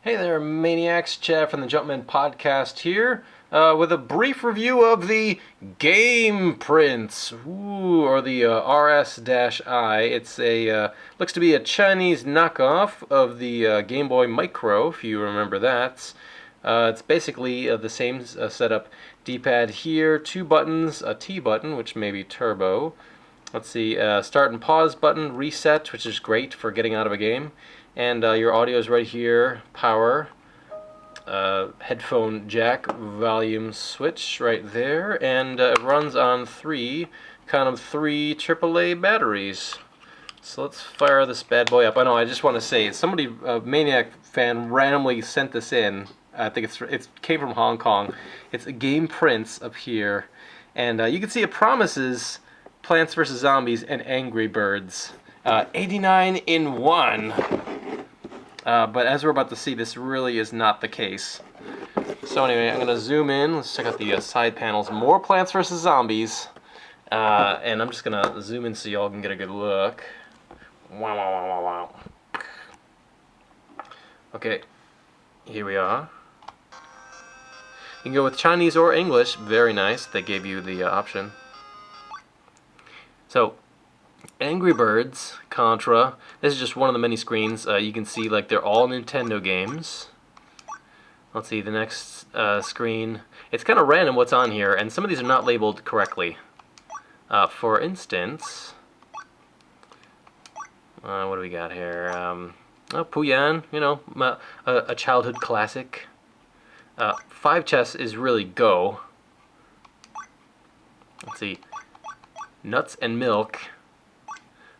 Hey there, Maniacs. Chad from the Jumpman Podcast here with a brief review of the Game Prince, or the RS-I. It's looks to be a Chinese knockoff of the Game Boy Micro, if you remember that. It's basically the same setup. D-pad here, two buttons, a T button, which may be turbo. Let's see, start and pause button, reset, which is great for getting out of a game. And your audio is right here, power, headphone jack, volume switch right there, and it runs on three AAA batteries. So let's fire this bad boy up. I know, I just want to say, somebody, a Maniac fan, randomly sent this in. I think it came from Hong Kong. It's a Game Prince up here, and you can see it promises Plants vs. Zombies and Angry Birds. 89 in 1. But as we're about to see, this really is not the case. So anyway, I'm going to zoom in. Let's check out the side panels. More Plants vs. Zombies. And I'm just going to zoom in so y'all can get a good look. Wow, wow, wow, wow, wow. Okay, here we are. You can go with Chinese or English. Very nice. They gave you the option. So, Angry Birds, Contra. This is just one of the many screens. You can see like they're all Nintendo games. Let's see the next screen. It's kind of random what's on here, and some of these are not labeled correctly. For instance, what do we got here? Puyan, you know, a childhood classic. Five Chess is really Go. Let's see, Nuts and Milk.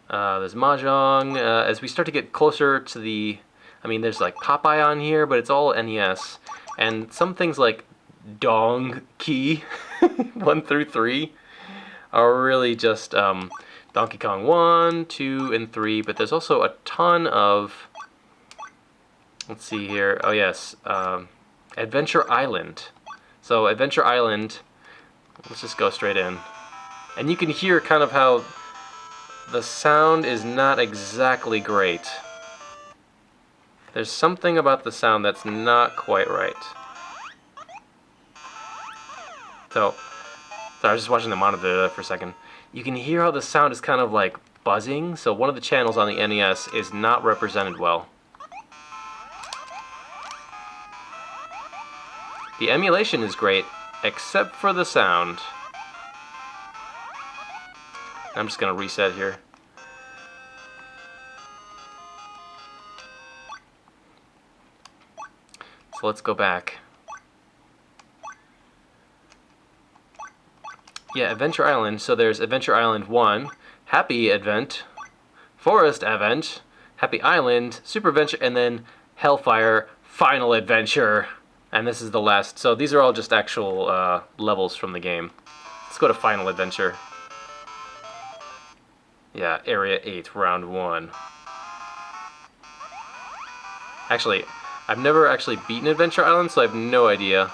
There's Mahjong. As we start to get closer to the, there's like Popeye on here, but it's all NES. And some things like Dong Key 1 through 3 are really just Donkey Kong 1, 2, and 3. But there's also a ton of, let's see here. Oh yes, Adventure Island. So Adventure Island. Let's just go straight in, and you can hear kind of how the sound is not exactly great. There's something about the sound that's not quite right. So I was just watching the monitor for a second. You can hear how the sound is kind of like buzzing, so one of the channels on the NES is not represented well. The emulation is great, except for the sound. I'm just going to reset here. So let's go back. Yeah, Adventure Island. So there's Adventure Island 1, Happy Advent, Forest Advent, Happy Island, Super Adventure, and then Hellfire Final Adventure. And this is the last. So these are all just actual levels from the game. Let's go to Final Adventure. Yeah, Area 8, Round 1. Actually, I've never actually beaten Adventure Island, so I have no idea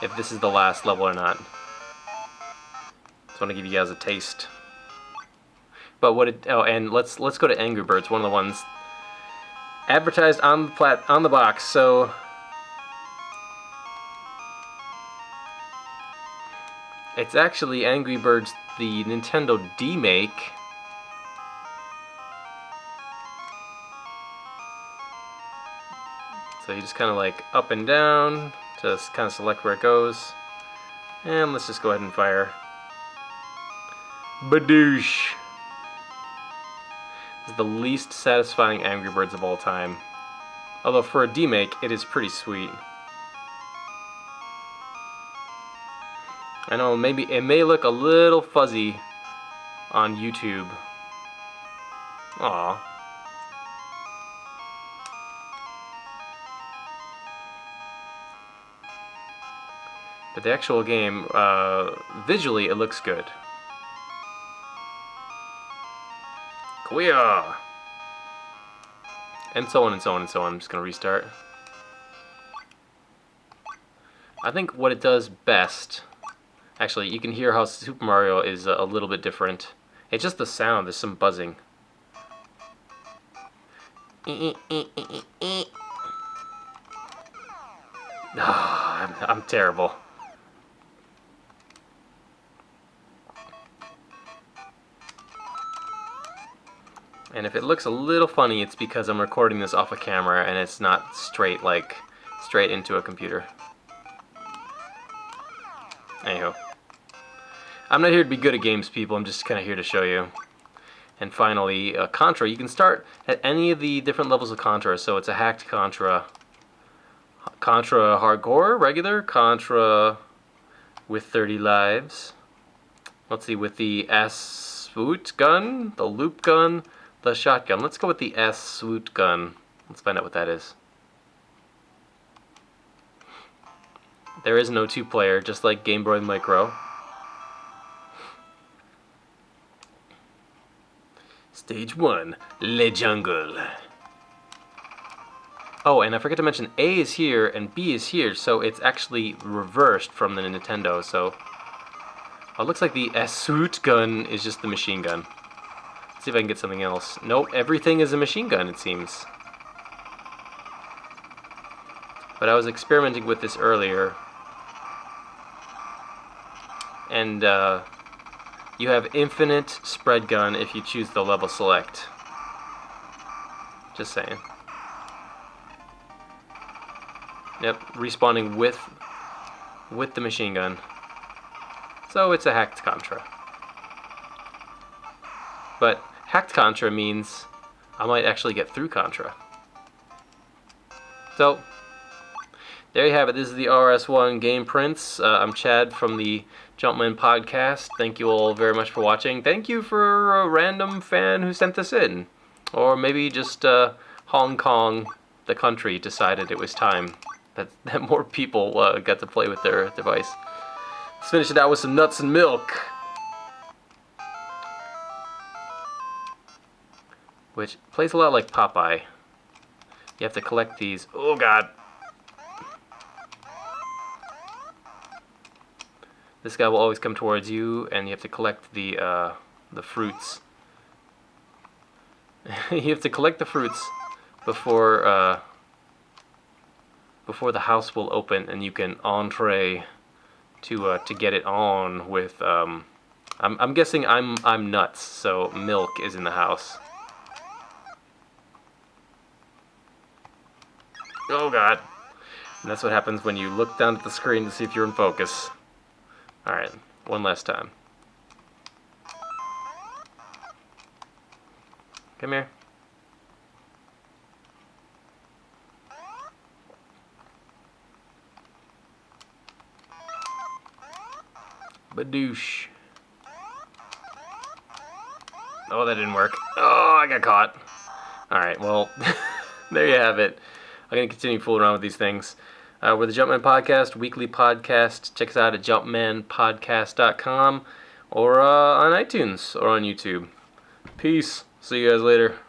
if this is the last level or not. Just want to give you guys a taste. But and let's go to Angry Birds, one of the ones advertised on the box. So it's actually Angry Birds, the Nintendo D-Make. So you just kind of like up and down to kind of select where it goes. And let's just go ahead and fire. Badoosh! This is the least satisfying Angry Birds of all time. Although for a D-Make, it is pretty sweet. I know maybe it may look a little fuzzy on YouTube. Aww. But the actual game, visually, it looks good. Kuya! And so on and so on and so on. I'm just going to restart. I think what it does best, actually, you can hear how Super Mario is a little bit different. It's just the sound. There's some buzzing. I'm terrible. And if it looks a little funny, it's because I'm recording this off a camera and it's not straight into a computer. Anyhow, I'm not here to be good at games, people. I'm just kind of here to show you. And finally, Contra. You can start at any of the different levels of Contra. So it's a hacked Contra, Contra Hardcore, regular, Contra with 30 lives. Let's see, with the S-swoot gun, the loop gun, the shotgun. Let's go with the S-swoot gun. Let's find out what that is. There is no two-player, just like Game Boy Micro. Stage 1, Le Jungle. Oh, and I forgot to mention, A is here and B is here, so it's actually reversed from the Nintendo, so... Oh, it looks like the S-swoot gun is just the machine gun. Let's see if I can get something else. Nope, everything is a machine gun, it seems. But I was experimenting with this earlier. And, you have infinite spread gun if you choose the level select. Just saying. Yep, respawning with the machine gun. So it's a hacked Contra. But hacked Contra means I might actually get through Contra. So, there you have it. This is the RS-1 Game Prince. I'm Chad from the Jumpman Podcast. Thank you all very much for watching. Thank you for a random fan who sent this in. Or maybe just Hong Kong, the country, decided it was time that more people got to play with their device. Let's finish it out with some nuts and milk. Which plays a lot like Popeye. You have to collect these. Oh god. This guy will always come towards you, and you have to collect the fruits. You have to collect the fruits before the house will open, and you can entree to get it on with. I'm guessing I'm nuts, so milk is in the house. Oh god! And that's what happens when you look down at the screen to see if you're in focus. Alright, one last time. Come here. Badoosh. Oh, that didn't work. Oh, I got caught. Alright, well, there you have it. I'm going to continue fooling around with these things. We're the Jumpman Podcast, weekly podcast. Check us out at jumpmanpodcast.com or on iTunes or on YouTube. Peace. See you guys later.